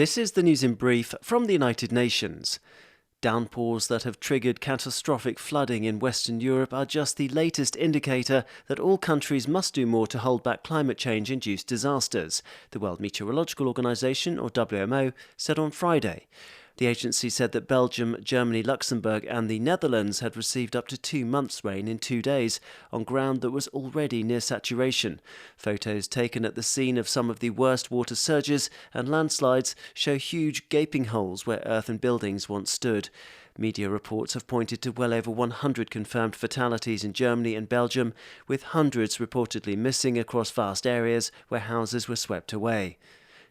This is the news in brief from the United Nations. Downpours that have triggered catastrophic flooding in Western Europe are just the latest indicator that all countries must do more to hold back climate change-induced disasters, the World Meteorological Organization, or WMO, said on Friday. The agency said that Belgium, Germany, Luxembourg and the Netherlands had received up to 2 months' rain in 2 days on ground that was already near saturation. Photos taken at the scene of some of the worst water surges and landslides show huge gaping holes where earth and buildings once stood. Media reports have pointed to well over 100 confirmed fatalities in Germany and Belgium, with hundreds reportedly missing across vast areas where houses were swept away.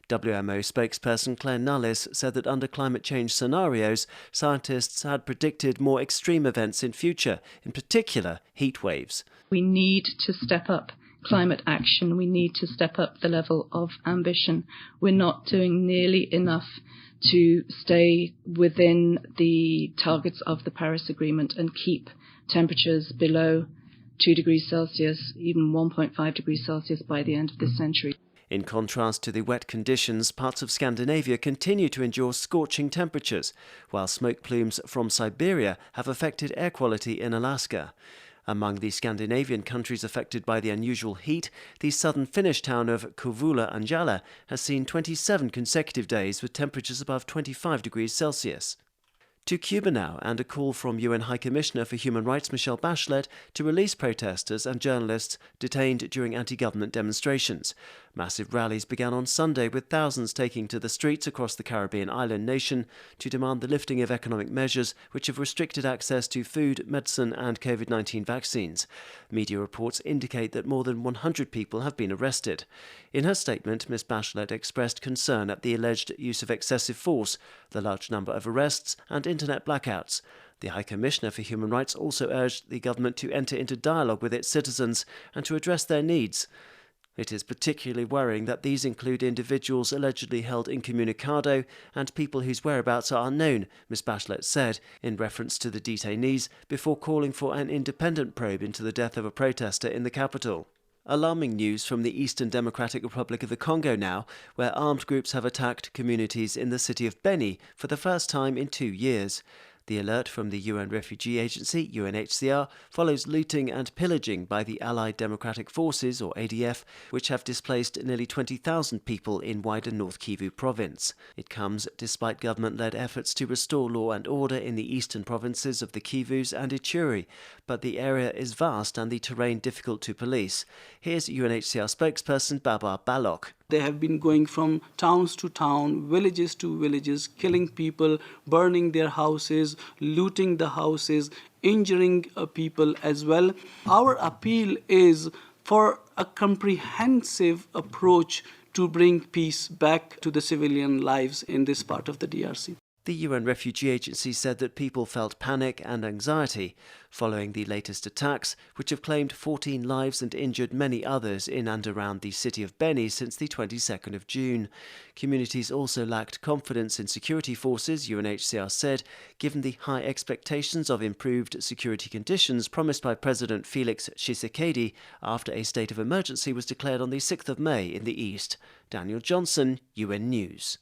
WMO spokesperson Claire Nullis said that under climate change scenarios, scientists had predicted more extreme events in future, in particular heat waves. We need to step up climate action. We need to step up the level of ambition. We're not doing nearly enough to stay within the targets of the Paris Agreement and keep temperatures below 2 degrees Celsius, even 1.5 degrees Celsius by the end of this century. In contrast to the wet conditions, parts of Scandinavia continue to endure scorching temperatures, while smoke plumes from Siberia have affected air quality in Alaska. Among the Scandinavian countries affected by the unusual heat, the southern Finnish town of Kouvola-Anjala has seen 27 consecutive days with temperatures above 25 degrees Celsius. To Cuba now, and a call from UN High Commissioner for Human Rights Michelle Bachelet to release protesters and journalists detained during anti-government demonstrations. Massive rallies began on Sunday with thousands taking to the streets across the Caribbean island nation to demand the lifting of economic measures which have restricted access to food, medicine and COVID-19 vaccines. Media reports indicate that more than 100 people have been arrested. In her statement, Ms Bachelet expressed concern at the alleged use of excessive force, the large number of arrests and internet blackouts. The High Commissioner for Human Rights also urged the government to enter into dialogue with its citizens and to address their needs. It is particularly worrying that these include individuals allegedly held incommunicado and people whose whereabouts are unknown, Ms Bachelet said, in reference to the detainees, before calling for an independent probe into the death of a protester in the capital. Alarming news from the Eastern Democratic Republic of the Congo now, where armed groups have attacked communities in the city of Beni for the first time in 2 years. The alert from the UN Refugee Agency, UNHCR, follows looting and pillaging by the Allied Democratic Forces, or ADF, which have displaced nearly 20,000 people in wider North Kivu province. It comes despite government-led efforts to restore law and order in the eastern provinces of the Kivus and Ituri, but the area is vast and the terrain difficult to police. Here's UNHCR spokesperson Babar Balok. They have been going from towns to town, villages to villages, killing people, burning their houses, looting the houses, injuring people as well. Our appeal is for a comprehensive approach to bring peace back to the civilian lives in this part of the DRC. The UN Refugee Agency said that people felt panic and anxiety following the latest attacks, which have claimed 14 lives and injured many others in and around the city of Beni since the 22nd of June. Communities also lacked confidence in security forces, UNHCR said, given the high expectations of improved security conditions promised by President Felix Tshisekedi after a state of emergency was declared on the 6th of May in the east. Daniel Johnson, UN News.